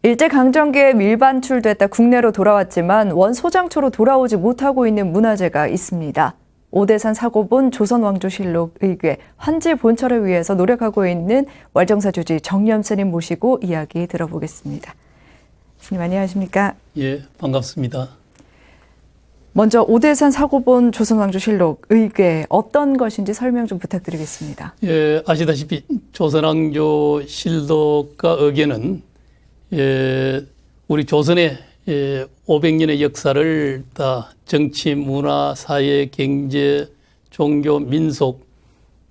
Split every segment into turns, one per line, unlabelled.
일제강점기에 밀반출됐다 국내로 돌아왔지만 원소장초로 돌아오지 못하고 있는 문화재가 있습니다. 오대산 사고본 조선왕조실록 의궤 환지 본철을 위해서 노력하고 있는 월정사 주지 정념 스님 모시고 이야기 들어보겠습니다. 스님 안녕하십니까?
예, 반갑습니다.
먼저 오대산 사고본 조선왕조실록 의궤 어떤 것인지 설명 좀 부탁드리겠습니다.
예, 아시다시피 조선왕조실록과 의궤는 우리 조선의 500년의 역사를 다 정치, 문화, 사회, 경제, 종교, 민속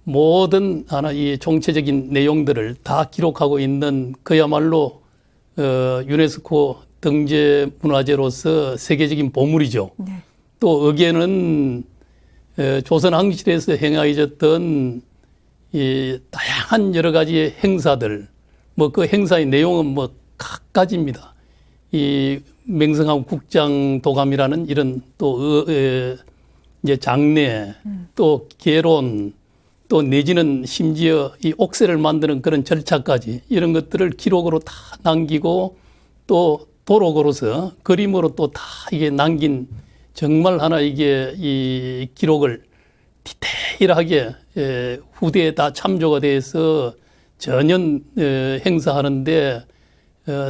모든 하나 이 총체적인 내용들을 다 기록하고 있는 그야말로 유네스코 등재 문화재로서 세계적인 보물이죠. 네. 또 의궤는 조선왕실에서 행하여졌던 이 다양한 여러 가지 행사들, 뭐 그 행사의 내용은 뭐 각가지입니다. 이 맹성함 국장 도감이라는 이런 또 이제 장례, 또 계론, 또 내지는 심지어 이 옥새를 만드는 그런 절차까지 이런 것들을 기록으로 다 남기고 또 도록으로서 그림으로 또 다 이게 남긴 정말 하나 이게 이 기록을 디테일하게 후대에 다 참조가 돼서 전혀 행사하는데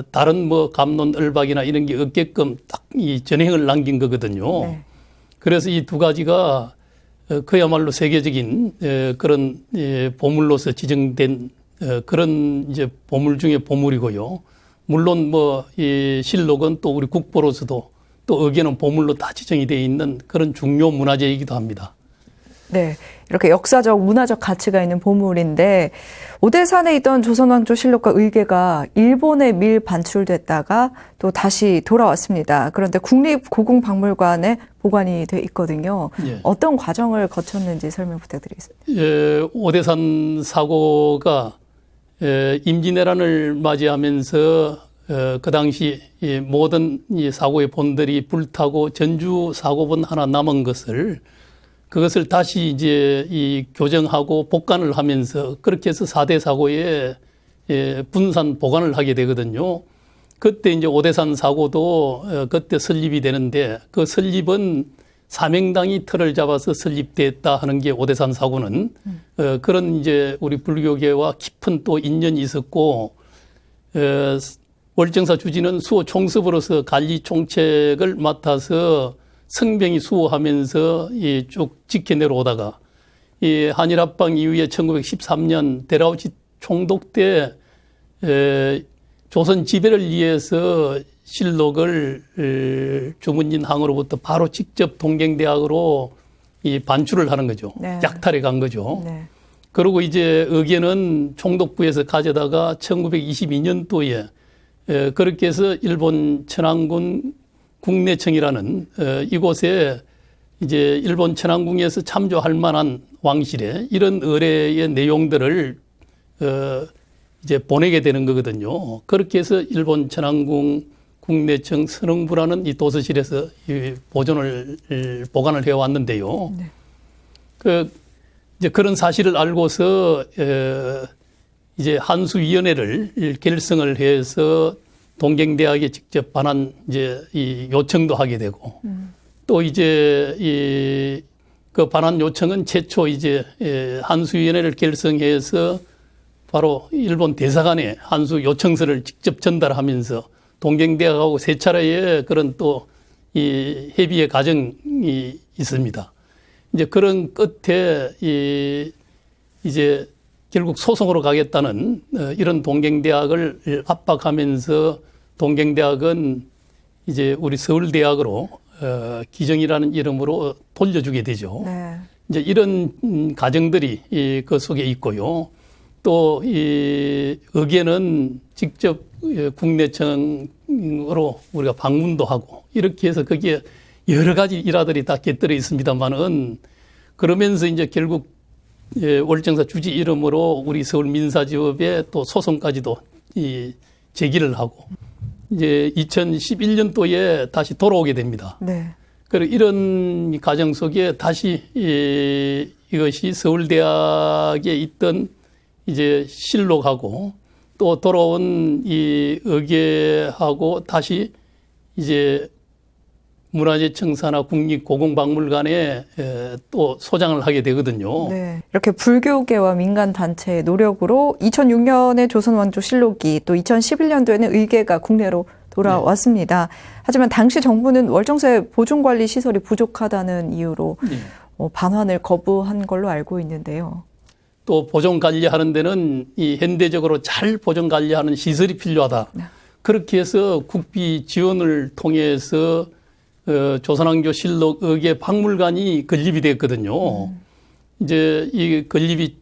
다른 뭐 갑론을박이나 이런 게 없게끔 딱 이 전행을 남긴 거거든요. 네. 그래서 이 두 가지가 그야말로 세계적인 그런 보물로서 지정된 그런 이제 보물 중에 보물이고요. 물론 뭐 이 실록은 또 우리 국보로서도 또 의궤는 보물로 다 지정이 되어 있는 그런 중요 문화재이기도 합니다.
네, 이렇게 역사적, 문화적 가치가 있는 보물인데 오대산에 있던 조선왕조실록과 의궤가 일본에 밀 반출됐다가 또 다시 돌아왔습니다. 그런데 국립고궁박물관에 보관이 돼 있거든요. 예. 어떤 과정을 거쳤는지 설명 부탁드리겠습니다.
예, 오대산 사고가 임진왜란을 맞이하면서 그 당시 이 모든 이 사고의 본들이 불타고 전주 사고본 하나 남은 것을 그것을 다시 이제 이 교정하고 복관을 하면서 그렇게 해서 4대 사고에 분산 보관을 하게 되거든요. 그때 이제 오대산 사고도 그때 설립이 되는데 그 설립은 사명당이 틀을 잡아서 설립됐다 하는 게 오대산 사고는 그런 이제 우리 불교계와 깊은 또 인연이 있었고 월정사 주지는 수호 총섭으로서 관리 총책을 맡아서 성병이 수호하면서 쭉 지켜 내려오다가 이 한일합방 이후에 1913년 데라우치 총독 때 조선 지배를 위해서 실록을 주문진항으로부터 바로 직접 동경대학으로 이 반출을 하는 거죠. 네. 약탈해 간 거죠. 네. 그리고 이제 의궤는 총독부에서 가져다가 1922년도에 그렇게 해서 일본 천안군 국내청이라는 이곳에 이제 일본 천안궁에서 참조할 만한 왕실의 이런 의뢰의 내용들을 이제 보내게 되는 거거든요. 그렇게 해서 일본 천안궁 국내청 선흥부라는 이 도서실에서 이 보관을 해왔는데요. 네. 이제 그런 사실을 알고서 이제 한수위원회를 결성을 해서 동경대학에 직접 반환 이제 이 요청도 하게 되고 또 이제 그 반환 요청은 최초 이제 한수위원회를 결성해서 바로 일본 대사관에 한수 요청서를 직접 전달하면서 동경대학하고 세 차례의 그런 또 이 협의의 과정이 있습니다. 이제 그런 끝에 이제 결국 소송으로 가겠다는 이런 동경대학을 압박하면서 동경대학은 이제 우리 서울대학으로 기정이라는 이름으로 돌려주게 되죠. 네. 이제 이런 과정들이 그 속에 있고요. 또 이 의궤는 직접 국내청으로 우리가 방문도 하고 이렇게 해서 거기에 여러 가지 일화들이 다 곁들여 있습니다만은 그러면서 이제 결국 월정사 주지 이름으로 우리 서울 민사지법에 또 소송까지도 제기를 하고 이제 2011년도에 다시 돌아오게 됩니다. 네. 그리고 이런 과정 속에 다시 이것이 서울대학에 있던 이제 실록하고 또 돌아온 이 의궤하고 다시 이제 문화재청사나 국립고궁박물관에 또 소장을 하게 되거든요.
네. 이렇게 불교계와 민간 단체의 노력으로 2006년에 조선왕조실록이 또 2011년도에는 의궤가 국내로 돌아왔습니다. 하지만 당시 정부는 월정사의 보존관리 시설이 부족하다는 이유로 반환을 거부한 걸로 알고 있는데요.
또 보존 관리하는 데는 이 현대적으로 잘 보존 관리하는 시설이 필요하다. 그렇게 해서 국비 지원을 통해서 조선왕조실록 의궤 박물관이 건립이 됐거든요. 이제 이 건립이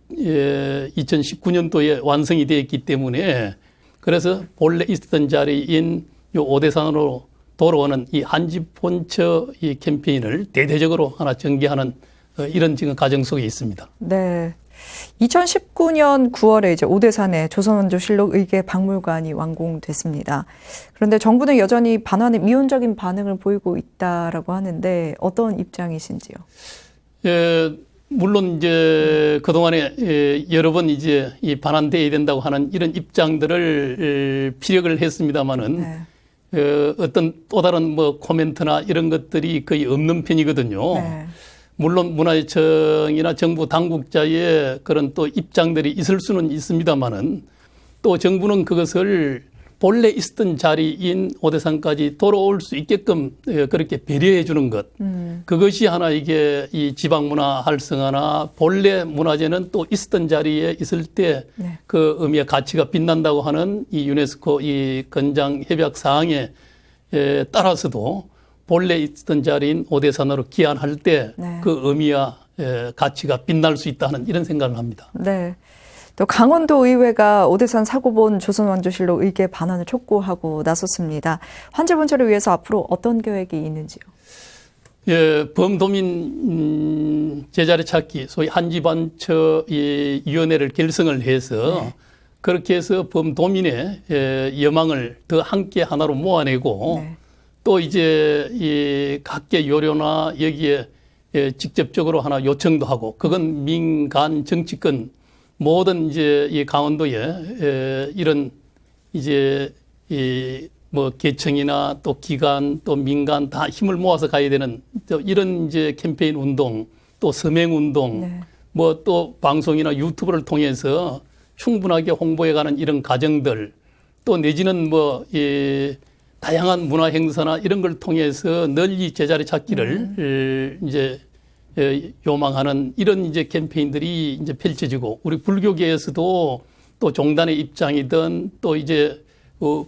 2019년도에 완성이 되었기 때문에 그래서 본래 있었던 자리인 요 오대산으로 돌아오는 이 한집 본처 이 캠페인을 대대적으로 하나 전개하는 이런 지금 과정 속에 있습니다.
네. 2019년 9월에 이제 오대산에 조선왕조실록 의궤 박물관이 완공됐습니다. 그런데 정부는 여전히 반환에 미온적인 반응을 보이고 있다라고 하는데 어떤 입장이신지요?
물론 이제 그동안에 여러 번 이제 이 반환돼야 된다고 하는 이런 입장들을 피력을 했습니다만은 어떤 또 다른 뭐 코멘트나 이런 것들이 거의 없는 편이거든요.
네.
물론 문화재청이나 정부 당국자의 그런 또 입장들이 있을 수는 있습니다만은 또 정부는 그것을 본래 있었던 자리인 오대산까지 돌아올 수 있게끔 그렇게 배려해 주는 것. 그것이 하나 이게 이 지방문화 활성화나 본래 문화재는 또 있었던 자리에 있을 때 그 의미의 가치가 빛난다고 하는 이 유네스코 이 건장 협약 사항에 따라서도 본래 있던 자리인 오대산으로 귀환할 때 그 의미와 가치가 빛날 수 있다는 이런 생각을 합니다.
네. 또 강원도 의회가 오대산 사고본 조선왕조실록 의궤 반환을 촉구하고 나섰습니다. 환지 본처를 위해서 앞으로 어떤 계획이 있는지요?
범도민 제자리 찾기 소위 한지반처 위원회를 결성을 해서 그렇게 해서 범도민의 여망을 더 함께 하나로 모아내고 또 이제 이 각계 요료나 여기에 직접적으로 하나 요청도 하고 그건 민간 정치권 모든 이제 이 강원도에 이런 이제 이 뭐 계층이나 또 기관 또 민간 다 힘을 모아서 가야 되는 또 이런 이제 캠페인 운동 또 서명 운동 뭐 또 방송이나 유튜브를 통해서 충분하게 홍보해가는 이런 과정들 또 내지는 뭐 이 다양한 문화 행사나 이런 걸 통해서 널리 제자리 찾기를 이제 요망하는 이런 이제 캠페인들이 이제 펼쳐지고 우리 불교계에서도 또 종단의 입장이든 또 이제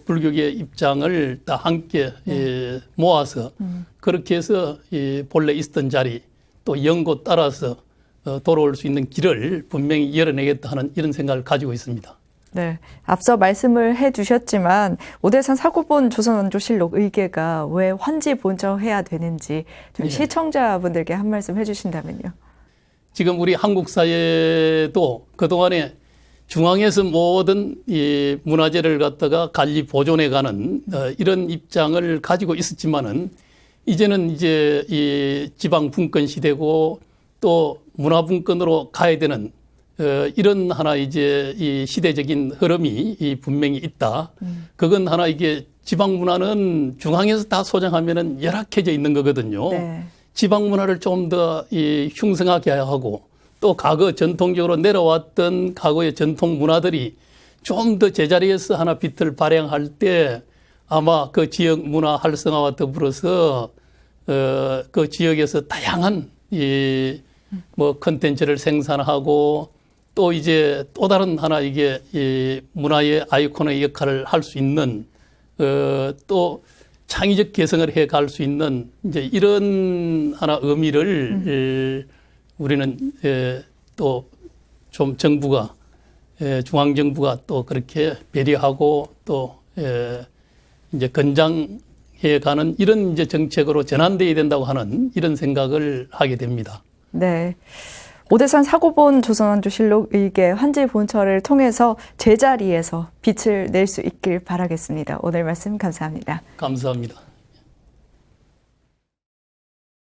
불교계의 입장을 다 함께 모아서 그렇게 해서 본래 있었던 자리 또 연고 따라서 돌아올 수 있는 길을 분명히 열어내겠다 하는 이런 생각을 가지고 있습니다.
네, 앞서 말씀을 해주셨지만 오대산 사고본 조선왕조실록 의궤가 왜 환지 본처해야 되는지 좀 시청자분들께 한 말씀 해주신다면요.
지금 우리 한국 사회도 그동안에 중앙에서 모든 이 문화재를 갖다가 관리 보존해가는 이런 입장을 가지고 있었지만은 이제는 이제 이 지방 분권 시대고 또 문화 분권으로 가야 되는 이런 하나 이제 이 시대적인 흐름이 분명히 있다. 그건 하나 이게 지방 문화는 중앙에서 다 소장하면은 열악해져 있는 거거든요. 지방 문화를 좀 더 흉성하게 하고 또 과거 전통적으로 내려왔던 과거의 전통 문화들이 좀 더 제자리에서 하나 빛을 발양할 때 아마 그 지역 문화 활성화와 더불어서 그 지역에서 다양한 이 뭐 컨텐츠를 생산하고 또 이제 또 다른 하나 이게 이 문화의 아이콘의 역할을 할 수 있는 또 창의적 개성을 해 갈 수 있는 이제 이런 하나 의미를 우리는 또 좀 정부가 중앙 정부가 또 그렇게 배려하고 또 이제 건장해 가는 이런 이제 정책으로 전환돼야 된다고 하는 이런 생각을 하게 됩니다.
네. 오대산 사고본 조선왕조실록 의궤 환지 본처를 통해서 제자리에서 빛을 낼 수 있길 바라겠습니다. 오늘 말씀 감사합니다.
감사합니다.